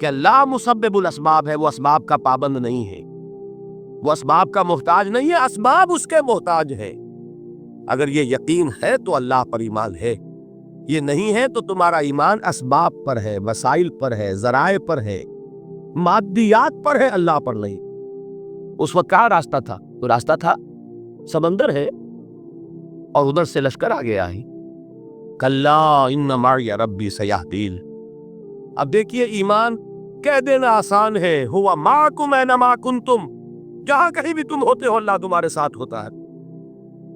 کہ اللہ مسبب الاسباب ہے، وہ اسباب کا پابند نہیں ہے، وہ اسباب کا محتاج نہیں ہے، اسباب اس کے محتاج ہے۔ اگر یہ یقین ہے تو اللہ پر ایمان ہے، یہ نہیں ہے تو تمہارا ایمان اسباب پر ہے، وسائل پر ہے، ذرائع پر ہے، مادیات پر ہے، اللہ پر نہیں۔ اس وقت کیا راستہ تھا؟ تو راستہ تھا سمندر ہے، اور ادھر سے لشکر آ گیا ہے۔ کلا ان معی ربی سیہدین۔ اب دیکھیے ایمان کہہ دینا آسان ہے، ہوا معکم اینما کنتم، جہاں کہیں بھی تم ہوتے ہو اللہ تمہارے ساتھ ہوتا ہے،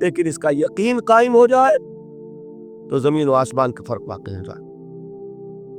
لیکن اس کا یقین قائم ہو جائے تو زمین و آسمان کا فرق واقع ہو جائے۔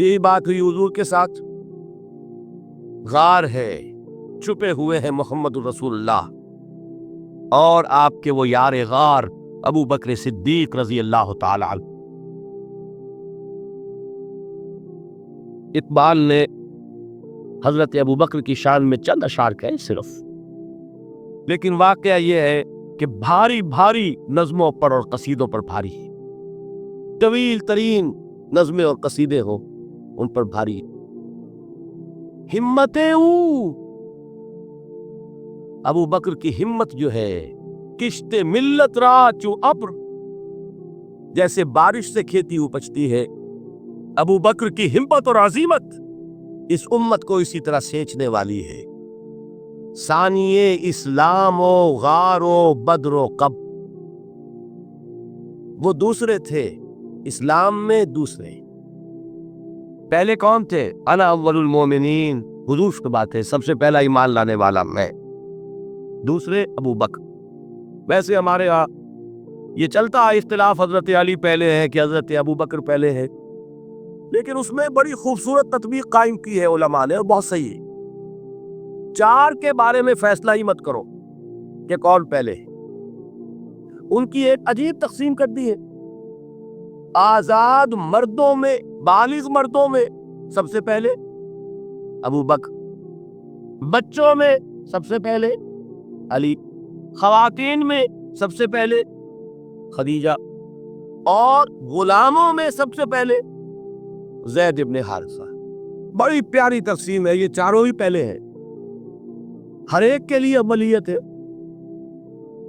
یہی بات ہوئی حضور کے ساتھ۔ غار ہے، چھپے ہوئے ہیں محمد رسول اللہ اور آپ کے وہ یار غار ابو بکر صدیق رضی اللہ تعالی عنہ۔ اقبال نے حضرت ابو بکر کی شان میں چند اشعار کہے صرف، لیکن واقعہ یہ ہے کہ بھاری بھاری نظموں پر اور قصیدوں پر بھاری ہے، طویل ترین نظمیں اور قصیدے ہوں ان پر بھاری ہے۔ ہمتیں ابو بکر کی ہمت جو ہے، کشت ملت را چو ابر، جیسے بارش سے کھیتی اپجتی ہے، ابو بکر کی ہمت اور عزیمت اس امت کو اسی طرح سینچنے والی ہے۔ ثانیے اسلام و غار و بدر و قب، وہ دوسرے تھے اسلام میں، دوسرے پہلے کون تھے؟ انا اول المومنین، حضور کی بات ہے، سب سے پہلا ایمان لانے والا میں، دوسرے ابو بکر۔ ویسے ہمارے ہاں یہ چلتا ہے اختلاف، حضرت علی پہلے ہے کہ حضرت ابو بکر پہلے ہے، لیکن اس میں بڑی خوبصورت تطبیق قائم کی ہے علماء نے، اور بہت صحیح ہے۔ چار کے بارے میں فیصلہ ہی مت کرو کہ کون پہلے ہے، ان کی ایک عجیب تقسیم کر دی ہے۔ آزاد مردوں میں، بالغ مردوں میں سب سے پہلے ابو بکر، بچوں میں سب سے پہلے علی، خواتین میں سب سے پہلے خدیجہ، اور غلاموں میں سب سے پہلے زید ابن حارثہ۔ بڑی پیاری تقسیم ہے، یہ چاروں ہی پہلے ہیں، ہر ایک کے لیے اولیت ہے۔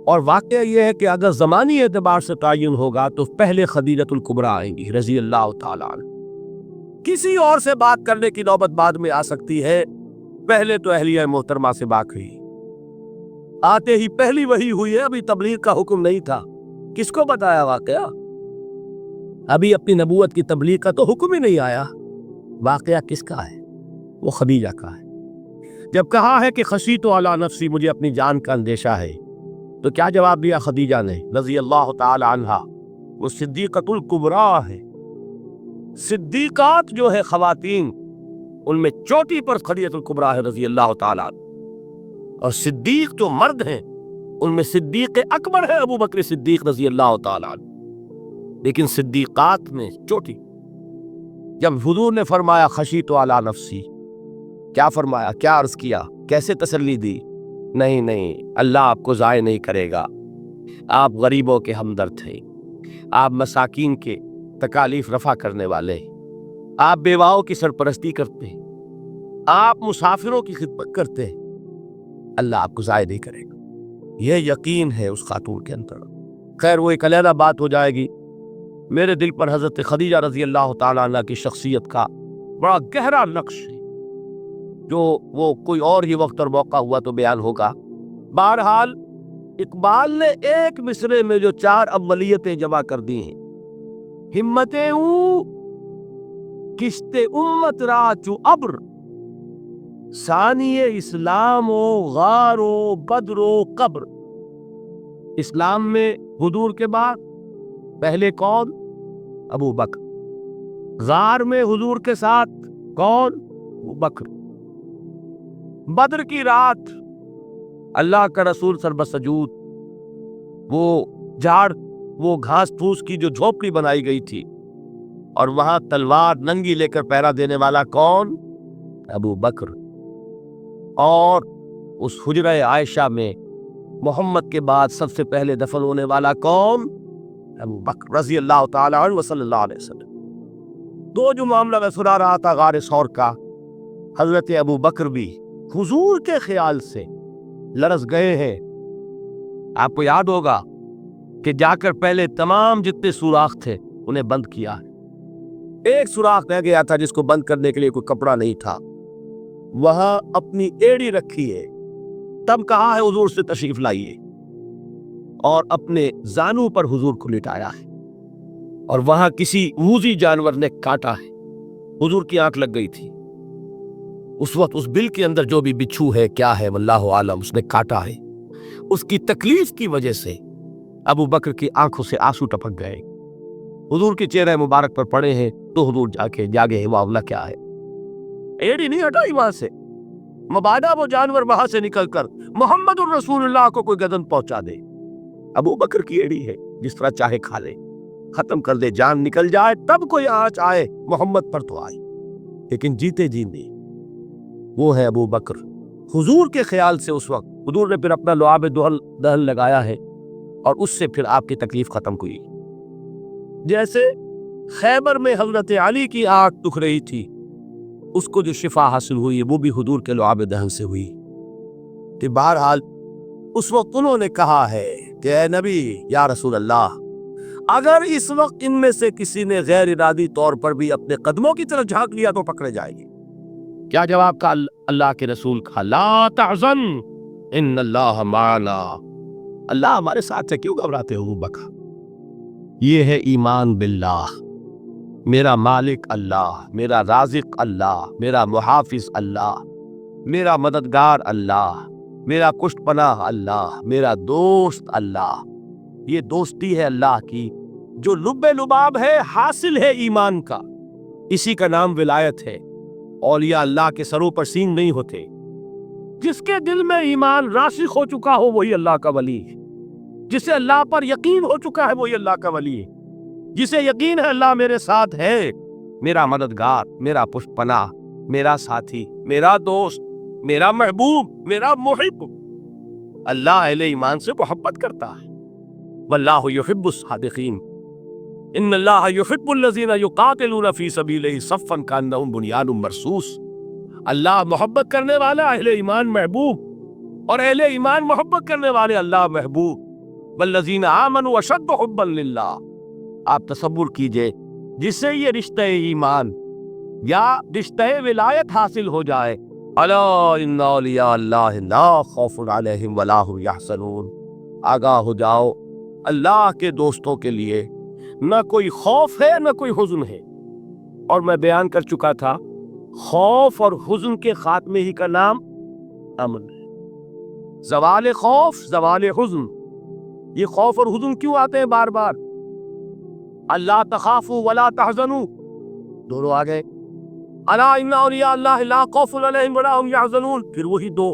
اور واقعہ یہ ہے کہ اگر زمانی اعتبار سے تعین ہوگا تو پہلے خدیجۃ الکبریٰ آئیں گی رضی اللہ تعالیٰ عنہ۔ کسی اور سے بات کرنے کی نوبت بعد میں آ سکتی ہے، پہلے تو اہلیہ محترمہ سے بات ہوئی، آتے ہی پہلی وحی ہوئی ہے، ابھی تبلیغ کا حکم نہیں تھا، کس کو بتایا واقعہ؟ ابھی اپنی نبوت کی تبلیغ کا تو حکم ہی نہیں آیا۔ واقعہ کس کا ہے؟ وہ خدیجہ کا ہے۔ جب کہا ہے کہ خشیت علی نفسی، مجھے اپنی جان کا اندیشہ ہے، تو کیا جواب دیا خدیجہ نے رضی اللہ تعالی عنہا؟ وہ صدیقۃ الکبریٰ ہے۔ صدیقات جو ہے خواتین، ان میں چوٹی پر خدیجۃ الکبریٰ ہے رضی اللہ تعالی عنہ، اور صدیق جو مرد ہیں ان میں صدیق اکبر ہے ابو بکر صدیق رضی اللہ تعالی عنہ، لیکن صدیقات میں چوٹی۔ جب حضور نے فرمایا خشیت علی نفسی، کیا فرمایا؟ کیا عرض کیا؟ کیسے تسلی دی؟ نہیں، اللہ آپ کو ضائع نہیں کرے گا، آپ غریبوں کے ہمدرد تھے، آپ مساکین کے تکالیف رفع کرنے والے، آپ بیواؤں کی سرپرستی کرتے، آپ مسافروں کی خدمت کرتے، اللہ آپ کو ضائع نہیں کرے گا۔ یہ یقین ہے اس خاتون کے اندر۔ خیر وہ ایک علیحدہ بات ہو جائے گی۔ میرے دل پر حضرت خدیجہ رضی اللہ تعالیٰ عنہ کی شخصیت کا بڑا گہرا نقش ہے، جو وہ کوئی اور ہی وقت اور موقع ہوا تو بیان ہوگا۔ بہرحال اقبال نے ایک مصرے میں جو چار اولیتیں جمع کر دی ہیں، ہمتیں کشت امت را چو ابر، ثانی اسلام و غار و بدر و قبر۔ اسلام میں حضور کے بعد پہلے کون؟ ابو بکر۔ غار میں حضور کے ساتھ کون؟ ابو بکر۔ بدر کی رات اللہ کا رسول سر بسجود، وہ جھاڑ، وہ گھاس پھوس کی جو جھوپڑی بنائی گئی تھی، اور وہاں تلوار ننگی لے کر پہرا دینے والا کون؟ ابو بکر۔ اور اس حجرہ عائشہ میں محمد کے بعد سب سے پہلے دفن ہونے والا کون؟ ابو بکر رضی اللہ تعالی عنہ وصلی اللہ علیہ وسلم۔ دو جو معاملہ میں سنا رہا تھا غار ثور کا، حضرت ابو بکر بھی حضور کے خیال سے لرز گئے ہیں. آپ کو یاد ہوگا کہ جا کر پہلے تمام جتنے سوراخ تھے انہیں بند کیا. ایک سوراخ رہ گیا تھا جس کو بند کرنے کے لیے کوئی کپڑا نہیں تھا. وہاں اپنی ایڑی رکھی ہے. تب کہا ہے حضور سے تشریف لائیے, اور اپنے زانوں پر حضور کو لٹایا ہے. اور وہاں کسی موذی جانور نے کاٹا ہے. حضور کی آنکھ لگ گئی تھی. اس وقت اس بل کے اندر جو بھی بچھو ہے کیا ہے واللہ عالم, اس نے کاٹا ہے. اس کی تکلیف کی وجہ سے ابو بکر کی آنکھوں سے آنسو ٹپک گئے. حضور کے چہرے مبارک پر پڑے ہیں تو حضور جاگے ہیں معاملہ کیا ہے. ایڑی نہیں ہٹائی وہاں سے. مبادہ وہ جانور وہاں سے نکل کر محمد الرسول اللہ کو کوئی گدن پہنچا دے. ابو بکر کی ایڑی ہے, جس طرح چاہے کھا لے, ختم کر دے, جان نکل جائے تب کوئی آنچ آئے محمد پر تو آئی, لیکن جیتے جی نہیں. وہ ہے ابو بکر. حضور کے خیال سے اس وقت حضور نے پھر اپنا لعاب دہن لگایا ہے اور اس سے پھر آپ کی تکلیف ختم ہوئی. جیسے خیبر میں حضرت علی کی آنکھ دکھ رہی تھی, اس کو جو شفا حاصل ہوئی وہ بھی حضور کے لعاب دہن سے ہوئی. کہ بہرحال اس وقت انہوں نے کہا ہے کہ اے نبی یا رسول اللہ, اگر اس وقت ان میں سے کسی نے غیر ارادی طور پر بھی اپنے قدموں کی طرف جھانک لیا تو پکڑے جائیں گے. کیا جواب کا اللہ کے رسول کا؟ لا تحزن ان اللہ معنا. اللہ ہمارے ساتھ ہے, کیوں گھبراتے ہو بکا. یہ ہے ایمان باللہ. میرا مالک اللہ, میرا رازق اللہ, میرا محافظ اللہ, میرا مددگار اللہ, میرا کشت پناہ اللہ, میرا دوست اللہ. یہ دوستی ہے اللہ کی جو لب لباب ہے, حاصل ہے ایمان کا. اسی کا نام ولایت ہے. اولیاء اللہ کے سروں پر سینگ نہیں ہوتے. جس کے دل میں ایمان راسخ ہو چکا ہو وہی اللہ کا ولی ہے. جسے اللہ پر یقین ہو چکا ہے وہی اللہ کا ولی ہے. جسے یقین ہے اللہ میرے ساتھ ہے, میرا مددگار, میرا پشت پناہ, میرا ساتھی, میرا دوست, میرا محبوب, میرا محب. اللہ اہل ایمان سے محبت کرتا ہے. واللہ یحب الصادقین. ان اللہ یحب الذین یقاتلون فی سبیلہ صفا کانہم بنیان مرصوص. اللہ محبت کرنے والا, اہل ایمان محبوب, اور اہل ایمان محبت کرنے والے اللہ محبوب. والذین آمنوا اشد حبا للہ. آپ تصور کیجئے جس سے یہ رشتہ ایمان یا رشتہ ولایت حاصل ہو جائے. الا ان اولیاء اللہ لا خوف علیہم ولا هم یحزنون. آگاہ ہو جاؤ, اللہ کے دوستوں کے لیے نہ کوئی خوف ہے نہ کوئی حزن ہے. اور میں بیان کر چکا تھا, خوف اور حزن کے خاتمے ہی کا نام امن ہے. زوال خوف, زوال حزن. یہ خوف اور حزن کیوں آتے ہیں بار بار؟ اللہ تخافوا ولا تحزنوا, دونوں آ گئے. الا ان اولیاء اللہ لا خوف علیہم ولا هم یحزنون. پھر وہی دو.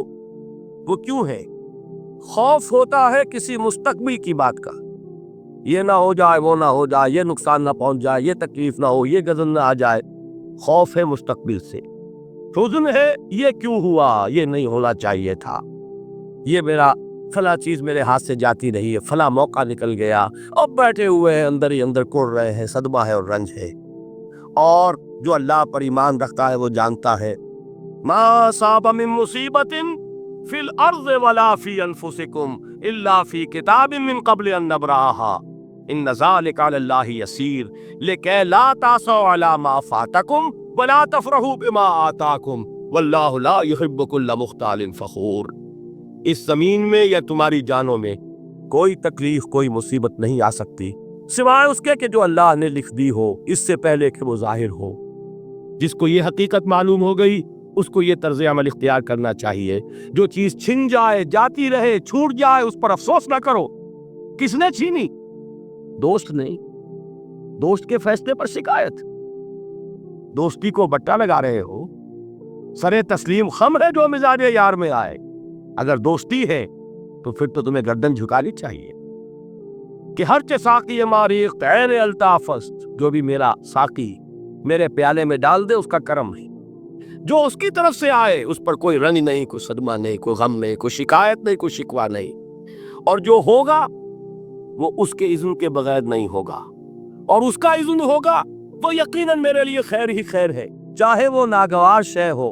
وہ کیوں ہے؟ خوف ہوتا ہے کسی مستقبل کی بات کا, یہ نہ ہو جائے, وہ نہ ہو جائے, یہ نقصان نہ پہنچ جائے, یہ تکلیف نہ ہو, یہ غضب نہ آ جائے. خوف ہے مستقبل سے. حزن ہے یہ کیوں ہوا, یہ نہیں ہونا چاہیے تھا, یہ میرا فلاں چیز میرے ہاتھ سے جاتی رہی ہے, فلاں موقع نکل گیا, اب بیٹھے ہوئے ہیں اندر ہی اندر کڑ رہے ہیں, صدمہ ہے اور رنج ہے. اور جو اللہ پر ایمان رکھتا ہے وہ جانتا ہے ما اصاب من مصیبت فی الارض ولا فی انفسکم الا فی کتاب من قبل ان نبرأها ان ذلک علی اللہ یسیر لکی لا تعصوا علی ما فاتکم ولا تفرحوا بما آتاکم واللہ لا یحب کل مختال فخور. اس زمین میں یا تمہاری جانوں میں کوئی تکلیف, کوئی مصیبت نہیں آ سکتی سوائے اس کے کہ جو اللہ نے لکھ دی ہو اس سے پہلے کہ وہ ظاہر ہو. جس کو یہ حقیقت معلوم ہو گئی اس کو یہ طرز عمل اختیار کرنا چاہیے. جو چیز چھن جائے, جاتی رہے, چھوٹ جائے, اس پر افسوس نہ کرو. کس نے چھینی؟ دوست نہیں. دوست کے فیصلے پر شکایت. دوستی کو بٹا لگا رہے ہو. سر تسلیم خم ہے جو مزاج یار میں آئے. اگر دوستی ہے تو پھر تو تمہیں گردن جھکانی چاہیے کہ ہر چے ساقی ماریخ عین الطافست. جو بھی میرا ساقی میرے پیالے میں ڈال دے اس کا کرم ہے. جو اس کی طرف سے آئے اس پر کوئی رنج نہیں, کوئی صدمہ نہیں, کوئی غم نہیں, کوئی شکایت نہیں, کوئی شکوہ نہیں. اور جو ہوگا وہ اس کے اذن کے بغیر نہیں ہوگا, اور اس کا اذن ہوگا وہ یقیناً میرے لیے خیر ہی خیر ہے, چاہے وہ ناگوار شے ہو,